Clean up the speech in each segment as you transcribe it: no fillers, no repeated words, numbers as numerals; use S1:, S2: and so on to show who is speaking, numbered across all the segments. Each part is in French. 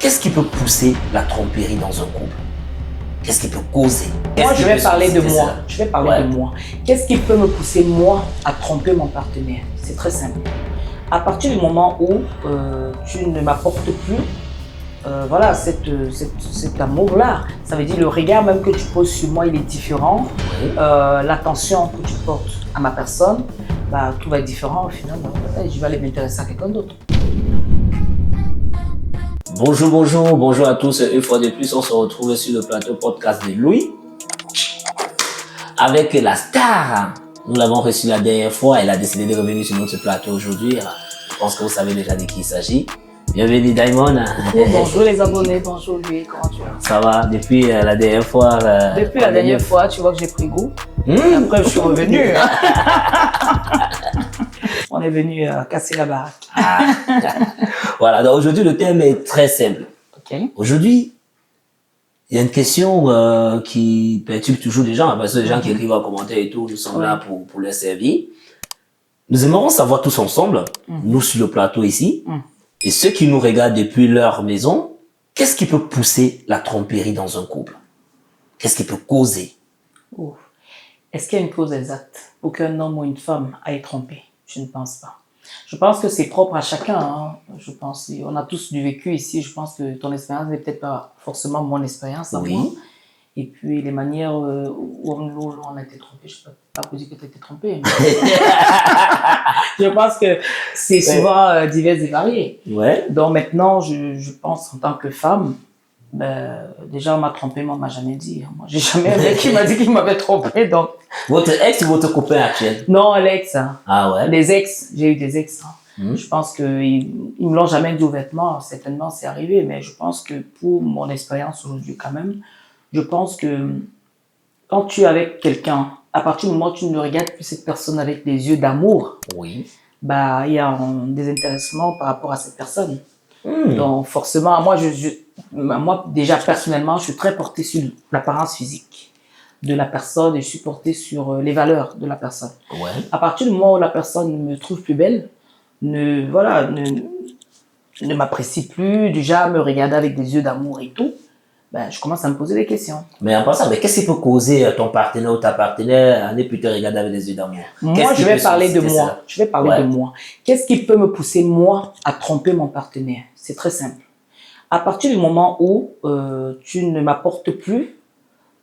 S1: Qu'est-ce qui peut pousser la tromperie dans un couple? Qu'est-ce qui peut causer?
S2: Moi, je vais parler de moi. Je vais parler
S1: Ouais.
S2: de moi. Qu'est-ce qui peut me pousser, moi, à tromper mon partenaire? C'est très simple. À partir du moment où tu ne m'apportes plus voilà, cet amour-là, ça veut dire le regard même que tu poses sur moi, il est différent.
S1: Oui.
S2: L'attention que tu portes à ma personne, bah, tout va être différent au final. Je vais aller m'intéresser à quelqu'un d'autre.
S1: Bonjour à tous. Une fois de plus, on se retrouve sur le plateau podcast de Louis avec la star. Nous l'avons reçue la dernière fois. Elle a décidé de revenir sur notre plateau aujourd'hui. Je pense que vous savez déjà de qui il s'agit. Bienvenue Diamond.
S2: Bonjour les abonnés, bonjour Louis, comment tu vas?
S1: Ça va depuis la dernière fois.
S2: Depuis la dernière fois, tu vois que j'ai pris goût. Après, je suis revenu. On est venu casser la baraque.
S1: Voilà, donc aujourd'hui le thème est très simple.
S2: Okay.
S1: Aujourd'hui, il y a une question qui perturbe toujours les gens, parce que les gens qui écrivent en commentaire et tout, nous sommes là pour les servir. Nous aimerons savoir tous ensemble, nous sur le plateau ici, et ceux qui nous regardent depuis leur maison, qu'est-ce qui peut pousser la tromperie dans un couple? Qu'est-ce qui peut causer?
S2: Est-ce qu'il y a une cause exacte pour qu'un homme ou une femme aille tromper? Je ne pense pas. Je pense que c'est propre à chacun. Hein. Je pense, on a tous du vécu ici. Je pense que ton expérience n'est peut-être pas forcément mon expérience.
S1: Oui.
S2: Et puis les manières où on a été trompé, je ne peux pas vous dire que tu as été trompé. Mais... je pense que c'est souvent divers et varié.
S1: Ouais.
S2: Donc maintenant, je pense en tant que femme, ben, déjà on m'a trompé, moi on m'a jamais dit. Moi j'ai jamais un mec qui m'a dit qu'il m'avait trompé. Donc...
S1: Votre ex ou votre copain actuel?
S2: Non, l'ex. Hein.
S1: Ah ouais?
S2: Les ex, j'ai eu des ex. Hein. Je pense qu'ils me l'ont jamais dit ouvertement, certainement c'est arrivé, mais je pense que pour mon expérience aujourd'hui quand même, je pense que quand tu es avec quelqu'un, à partir du moment où tu ne regardes plus cette personne avec des yeux d'amour,
S1: oui.
S2: Bah, il y a un désintéressement par rapport à cette personne. Donc forcément, moi déjà personnellement, je suis très portée sur l'apparence physique de la personne et je suis portée sur les valeurs de la personne.
S1: Ouais.
S2: À partir du moment où la personne me trouve plus belle, ne m'apprécie plus, déjà me regarder avec des yeux d'amour et tout, ben, je commence à me poser des questions.
S1: Mais en passant, mais qu'est-ce qui peut causer ton partenaire ou ta partenaire à ne plus te regarder avec des yeux d'amour?
S2: Moi, je vais parler de moi. Je vais parler de moi. Qu'est-ce qui peut me pousser, moi, à tromper mon partenaire? C'est très simple. À partir du moment où tu ne m'apportes plus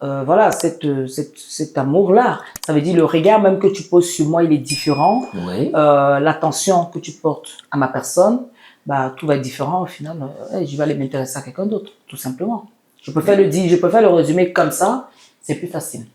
S2: voilà, cet amour-là, ça veut dire le regard même que tu poses sur moi, il est différent.
S1: Oui.
S2: L'attention que tu portes à ma personne, bah, tout va être différent au final. Je vais aller m'intéresser à quelqu'un d'autre, tout simplement. Je préfère le résumer comme ça, c'est plus facile.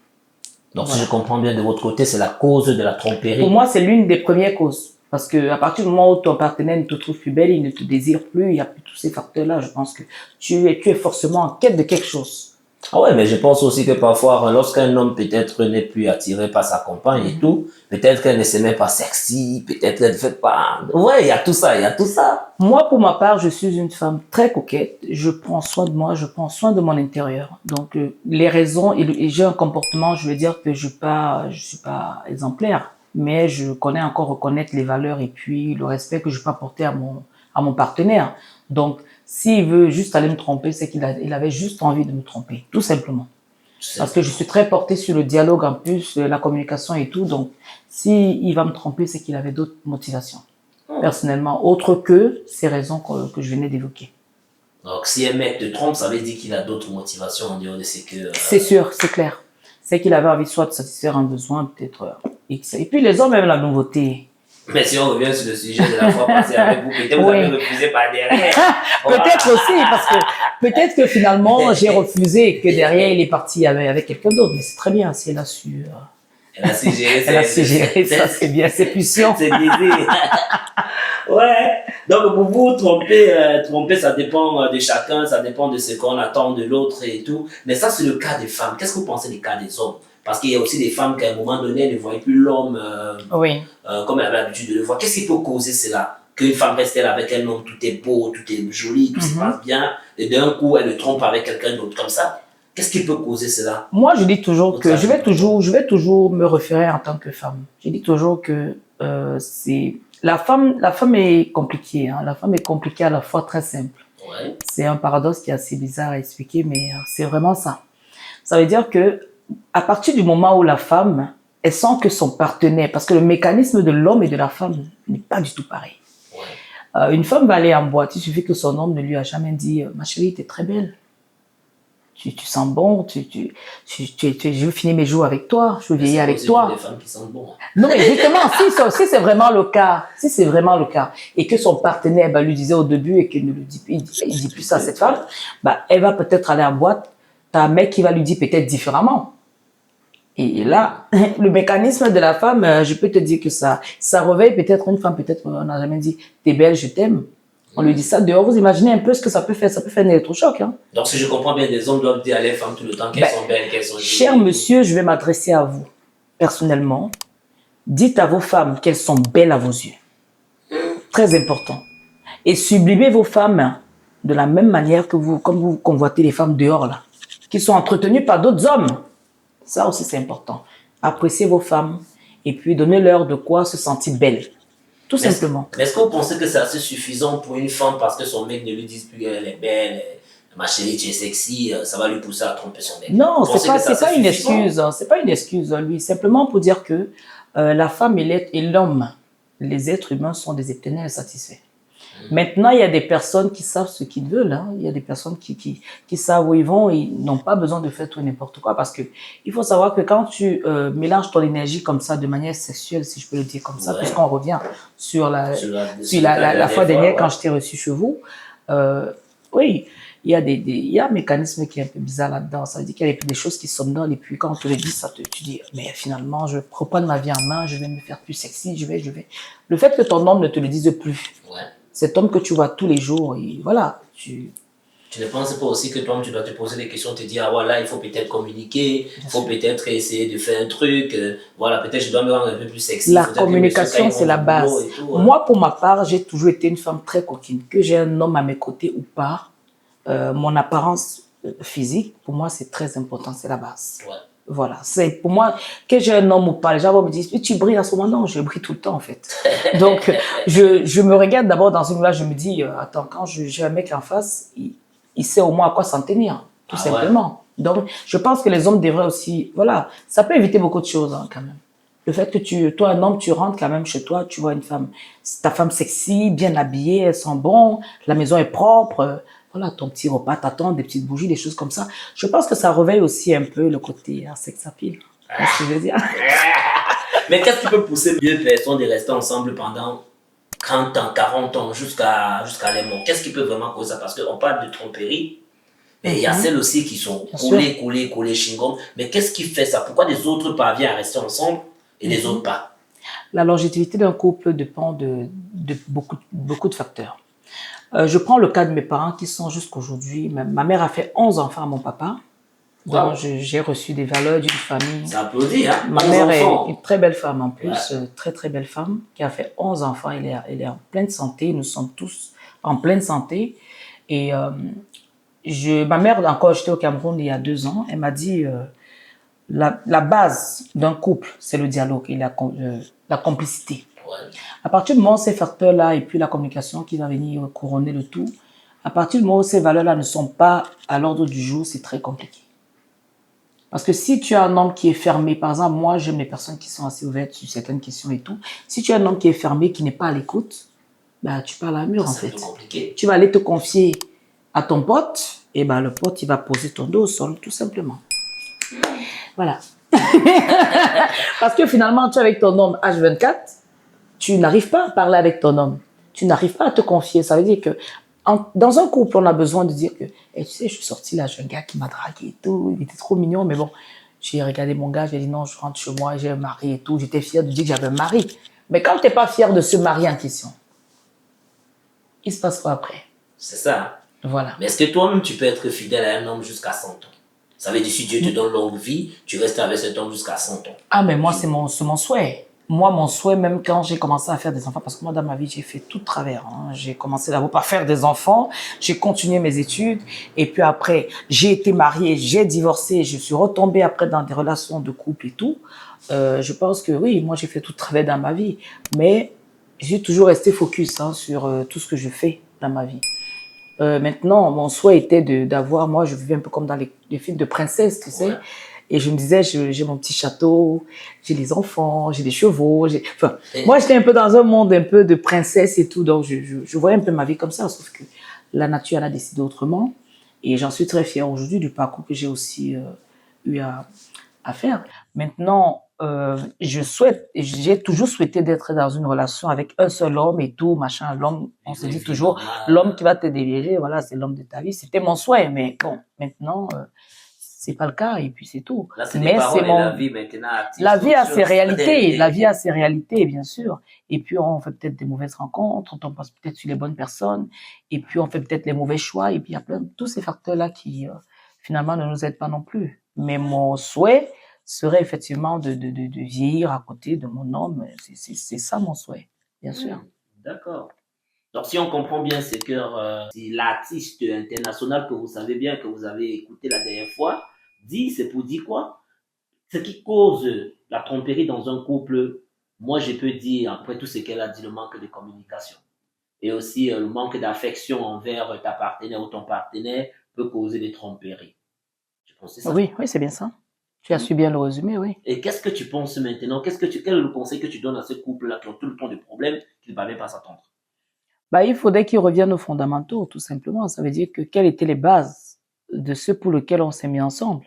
S1: Donc, voilà. Si je comprends bien de votre côté, c'est la cause de la tromperie.
S2: Pour moi, c'est l'une des premières causes. Parce que à partir du moment où ton partenaire ne te trouve plus belle, il ne te désire plus, il n'y a plus tous ces facteurs-là, je pense que tu es forcément en quête de quelque chose.
S1: Ah ouais, mais je pense aussi que parfois, lorsqu'un homme peut-être n'est plus attiré par sa compagne et tout, peut-être qu'elle ne se met pas sexy, peut-être qu'elle ne fait pas... Ouais, il y a tout ça, il y a tout ça.
S2: Moi, pour ma part, je suis une femme très coquette. Je prends soin de moi, je prends soin de mon intérieur. Donc, les raisons, et j'ai un comportement, je veux dire que je suis pas exemplaire, mais je connais encore reconnaître les valeurs et puis le respect que je peux apporter à mon partenaire. Donc, s'il veut juste aller me tromper, c'est qu'il avait juste envie de me tromper, tout simplement. Parce que je suis très portée sur le dialogue en plus, la communication et tout. Donc, s'il va me tromper, c'est qu'il avait d'autres motivations. Personnellement, autre que ces raisons que je venais d'évoquer.
S1: Donc, si un mec te trompe, ça veut dire qu'il a d'autres motivations en dehors de ce que...
S2: C'est sûr, c'est clair. C'est qu'il avait envie soit de satisfaire un besoin, peut-être X. Et puis, les hommes aiment la nouveauté.
S1: Mais si on revient sur le sujet de la fois passée avec vous, peut-être vous avez refusé par derrière.
S2: Peut-être aussi, parce que peut-être que finalement, j'ai refusé et que derrière, il est parti avec quelqu'un d'autre. Mais c'est très bien, si elle a su...
S1: Elle a su gérer ça.
S2: Elle a su gérer ça, c'est bien, c'est puissant.
S1: C'est l'idée. Ouais. Donc, pour vous, tromper, ça dépend de chacun, ça dépend de ce qu'on attend de l'autre et tout. Mais ça, c'est le cas des femmes. Qu'est-ce que vous pensez des cas des hommes? Parce qu'il y a aussi des femmes qui, à un moment donné, ne voient plus l'homme comme elle avait l'habitude de le voir. Qu'est-ce qui peut causer cela? Qu'une femme reste avec un homme, tout est beau, tout est joli, tout se passe bien, et d'un coup, elle le trompe avec quelqu'un d'autre comme ça. Qu'est-ce qui peut causer cela? Moi,
S2: je dis toujours que je vais toujours me référer en tant que femme. Je dis toujours que c'est la femme est compliquée. Hein. La femme est compliquée à la fois très simple.
S1: Ouais.
S2: C'est un paradoxe qui est assez bizarre à expliquer, mais c'est vraiment ça. Ça veut dire que à partir du moment où la femme, elle sent que son partenaire, parce que le mécanisme de l'homme et de la femme n'est pas du tout pareil.
S1: Ouais.
S2: Une femme va aller en boîte, il suffit que son homme ne lui a jamais dit « Ma chérie, t'es très belle. Tu sens bon, je veux finir mes jours avec toi, je veux vieillir avec toi. »
S1: Des femmes qui sentent bon.
S2: Non, mais justement, si c'est vraiment le cas, si c'est vraiment le cas, et que son partenaire lui disait au début et qu'il ne le dit, il dit plus ça à cette femme, elle va peut-être aller en boîte, t'as un mec qui va lui dire peut-être différemment. Et là, le mécanisme de la femme, je peux te dire que ça réveille peut-être une femme, peut-être on n'a jamais dit t'es belle, je t'aime. On lui dit ça dehors, vous imaginez un peu ce que ça peut faire un électrochoc. Hein.
S1: Donc si je comprends bien, les hommes doivent dire à les femmes tout le temps qu'elles sont belles, qu'elles sont jolies.
S2: Cher monsieur, je vais m'adresser à vous personnellement. Dites à vos femmes qu'elles sont belles à vos yeux. Très important. Et sublimez vos femmes de la même manière que vous, comme vous convoitez les femmes dehors là, qui sont entretenues par d'autres hommes. Ça aussi c'est important. Appréciez vos femmes et puis donnez-leur de quoi se sentir belle. Tout simplement.
S1: Mais est-ce que vous pensez que c'est assez suffisant pour une femme parce que son mec ne lui dise plus qu'elle est belle, ma chérie, tu es sexy, ça va lui pousser à tromper son mec?
S2: Non, c'est pas une excuse. C'est pas une excuse, lui. Simplement pour dire que la femme et l'homme, les êtres humains sont des éternels satisfaits. Maintenant, il y a des personnes qui savent ce qu'ils veulent. Hein. Il y a des personnes qui savent où ils vont. Ils n'ont pas besoin de faire tout et n'importe quoi parce que il faut savoir que quand tu mélanges ton énergie comme ça de manière sexuelle, si je peux le dire comme ça, puisqu'on revient sur la fois dernière quand je t'ai reçu chez vous, oui, il y a un mécanisme qui est un peu bizarre là-dedans. Ça veut dire qu'il y a des choses qui somnolent et puis quand on te le dit, tu dis, mais finalement, je reprends ma vie en main, je vais me faire plus sexy, je vais. Le fait que ton homme ne te le dise plus, cet homme que tu vois tous les jours, et voilà,
S1: Tu ne penses pas aussi que toi, tu dois te poser des questions, te dire, ah voilà, il faut peut-être communiquer, il faut peut-être essayer de faire un truc, voilà, peut-être je dois me rendre un peu plus sexy.
S2: La communication, c'est la base. Tout, Moi, pour ma part, j'ai toujours été une femme très coquine. Que j'ai un homme à mes côtés ou pas, mon apparence physique, pour moi, c'est très important, c'est la base.
S1: Ouais.
S2: Voilà, c'est pour moi, que j'ai un homme ou pas, les gens vont me dire, tu brilles en ce moment. Non, je brille tout le temps en fait. Donc, je me regarde d'abord dans une là, je me dis, attends, quand j'ai un mec en face, il sait au moins à quoi s'en tenir, tout simplement. Ouais. Donc, je pense que les hommes devraient aussi, voilà, ça peut éviter beaucoup de choses hein, quand même. Le fait que toi, un homme, tu rentres quand même chez toi, tu vois une femme, ta femme sexy, bien habillée, elle sent bon, la maison est propre, voilà, ton petit repas t'attend, des petites bougies, des choses comme ça. Je pense que ça réveille aussi un peu le côté sex appeal. Qu'est-ce que je veux dire?
S1: Mais qu'est-ce qui peut pousser deux personnes de rester ensemble pendant 30 ans, 40 ans, jusqu'à les morts? Qu'est-ce qui peut vraiment causer ça? Parce qu'on parle de tromperie, mais il y a celles aussi qui sont collées, chingom. Mais qu'est-ce qui fait ça? Pourquoi les autres parviennent à rester ensemble et les autres pas?
S2: La longévité d'un couple dépend de beaucoup de facteurs. Je prends le cas de mes parents qui sont jusqu'aujourd'hui. Ma mère a fait 11 enfants à mon papa. Donc, j'ai reçu des valeurs d'une famille.
S1: Ça applaudit, hein?
S2: Ma mère est une très belle femme en plus, très très belle femme, qui a fait 11 enfants. Elle est en pleine santé, nous sommes tous en pleine santé. Et ma mère, encore, j'étais au Cameroun il y a 2 ans, elle m'a dit la base d'un couple, c'est le dialogue et la complicité. À partir du moment où ces facteurs-là et puis la communication qui va venir couronner le tout, à partir du moment où ces valeurs-là ne sont pas à l'ordre du jour, c'est très compliqué. Parce que si tu as un homme qui est fermé, par exemple, moi j'aime les personnes qui sont assez ouvertes sur certaines questions et tout. Si tu as un homme qui est fermé, qui n'est pas à l'écoute, bah, tu parles à un mur en fait. Tu vas aller te confier à ton pote, et bah, le pote il va poser ton dos au sol, tout simplement. Voilà. Parce que finalement, tu es avec ton homme H24, tu n'arrives pas à parler avec ton homme. Tu n'arrives pas à te confier. Ça veut dire que dans un couple, on a besoin de dire que tu sais, je suis sortie là, j'ai un gars qui m'a dragué et tout, il était trop mignon, mais bon, j'ai regardé mon gars, j'ai dit non, je rentre chez moi, j'ai un mari et tout. J'étais fière de dire que j'avais un mari. Mais quand tu n'es pas fière de ce mari en question, il se passe quoi après?
S1: C'est ça.
S2: Voilà.
S1: Mais est-ce que toi-même, tu peux être fidèle à un homme jusqu'à 100 ans? Ça veut dire si Dieu te donne longue vie, tu restes avec cet homme jusqu'à 100 ans.
S2: Ah, mais moi, c'est mon souhait. Moi, mon souhait, même quand j'ai commencé à faire des enfants, parce que moi, dans ma vie, j'ai fait tout de travers. Hein. J'ai commencé d'abord par faire des enfants, j'ai continué mes études, et puis après, j'ai été mariée, j'ai divorcé, je suis retombée après dans des relations de couple et tout. Je pense que oui, moi, j'ai fait tout de travers dans ma vie, mais j'ai toujours resté focus sur tout ce que je fais dans ma vie. Maintenant, mon souhait était d'avoir, moi, je vivais un peu comme dans les films de princesse, tu sais.
S1: Ouais.
S2: Et je me disais, j'ai mon petit château, j'ai les enfants, j'ai des chevaux. Enfin,
S1: Et-
S2: moi, j'étais un peu dans un monde un peu de princesse et tout. Donc, je voyais un peu ma vie comme ça. Sauf que la nature, elle a décidé autrement. Et j'en suis très fière aujourd'hui du parcours que j'ai aussi eu à faire. Maintenant, j'ai toujours souhaité d'être dans une relation avec un seul homme et tout, machin. L'homme, on se dit toujours, l'homme qui va te diriger, voilà, c'est l'homme de ta vie. C'était mon souhait, mais bon, maintenant, c'est pas le cas et puis c'est tout.
S1: Là, c'est des
S2: Mais
S1: paroles
S2: c'est
S1: et la
S2: mon,
S1: vie maintenant active
S2: la vie a
S1: sur
S2: ses réalités, la vie
S1: des-
S2: a ses réalités, bien sûr. Et puis, on fait peut-être des mauvaises rencontres, on tombe pas peut-être sur les bonnes personnes, et puis on fait peut-être les mauvais choix, et puis il y a plein de tous ces facteurs-là qui, finalement, ne nous aident pas non plus. Mais mon souhait serait effectivement de vieillir à côté de mon homme. C'est ça mon souhait, bien sûr.
S1: D'accord. Donc, si on comprend bien, c'est que c'est l'artiste international que vous savez bien, que vous avez écouté la dernière fois, dit, c'est pour dire quoi? Ce qui cause la tromperie dans un couple, moi, je peux dire, après tout ce qu'elle a dit, le manque de communication. Et aussi, le manque d'affection envers ta partenaire ou ton partenaire peut causer des tromperies. Je pense que c'est ça.
S2: Oui, oui, c'est bien ça. Tu as su bien le résumer, oui.
S1: Et qu'est-ce que tu penses maintenant? Quel est le conseil que tu donnes à ce couple-là qui ont tout le temps de problèmes, qui ne va même pas s'attendre?
S2: Bah, il faudrait qu'ils reviennent aux fondamentaux, tout simplement. Ça veut dire que quelles étaient les bases de ce pour lequel on s'est mis ensemble.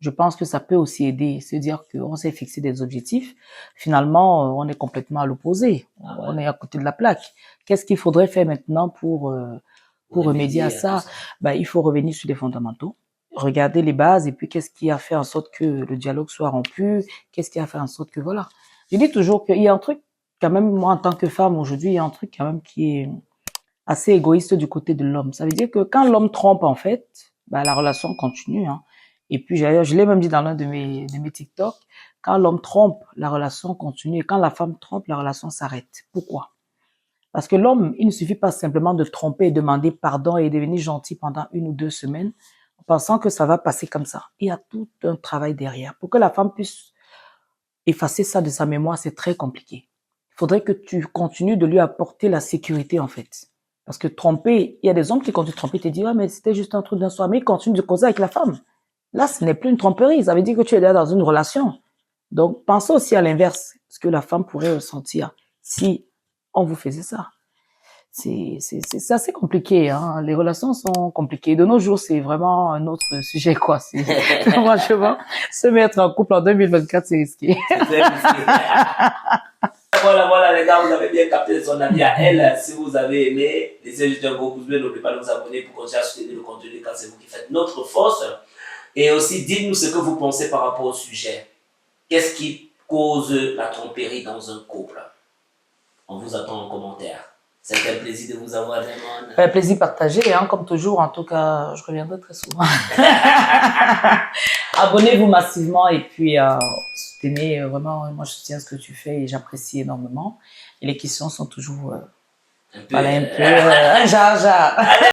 S2: Je pense que ça peut aussi aider, se dire qu'on s'est fixé des objectifs. Finalement, on est complètement à l'opposé.
S1: Ah
S2: On
S1: ouais.
S2: est à côté de la plaque. Qu'est-ce qu'il faudrait faire maintenant pour remédier à
S1: Remédier tout
S2: ça?
S1: ça.
S2: Bah, il faut revenir sur les fondamentaux, regarder les bases et puis qu'est-ce qui a fait en sorte que le dialogue soit rompu? Qu'est-ce qui a fait en sorte que voilà. Je dis toujours qu'il y a un truc, quand même, moi, en tant que femme, aujourd'hui, il y a un truc quand même qui est assez égoïste du côté de l'homme. Ça veut dire que quand l'homme trompe, en fait, bah, la relation continue, hein. Et puis, je l'ai même dit dans l'un de mes TikTok, quand l'homme trompe, la relation continue. Et quand la femme trompe, la relation s'arrête. Pourquoi? Parce que l'homme, il ne suffit pas simplement de tromper et demander pardon et devenir gentil pendant 1 ou 2 semaines en pensant que ça va passer comme ça. Il y a tout un travail derrière. Pour que la femme puisse effacer ça de sa mémoire, c'est très compliqué. Il faudrait que tu continues de lui apporter la sécurité, en fait. Parce que tromper, il y a des hommes qui, quand tu trompes, te disent, ah, mais c'était juste un truc d'un soir, mais ils continuent de causer avec la femme. Là, ce n'est plus une tromperie. Ça veut dire que tu es déjà dans une relation. Donc, pensez aussi à l'inverse, ce que la femme pourrait ressentir si on vous faisait ça. C'est assez compliqué, hein. Les relations sont compliquées. De nos jours, c'est vraiment un autre sujet, quoi. Franchement, se mettre en couple en 2024, c'est risqué.
S1: C'est risqué. Voilà, voilà, les gars, vous avez bien capté son avis à elle. Si vous avez aimé, laissez juste un gros pouce bleu. N'oubliez pas de vous abonner pour continuer à soutenir le contenu car c'est vous qui faites notre force. Et aussi, dites-nous ce que vous pensez par rapport au sujet. Qu'est-ce qui cause la tromperie dans un couple? On vous attend en commentaire. C'était un plaisir de vous avoir, Raymond.
S2: Un plaisir partagé, hein, comme toujours. En tout cas, je reviendrai très souvent. Abonnez-vous massivement et puis soutenez vraiment. Moi, je soutiens ce que tu fais et j'apprécie énormément. Et les questions sont toujours
S1: Un peu.
S2: voilà, un peu jar.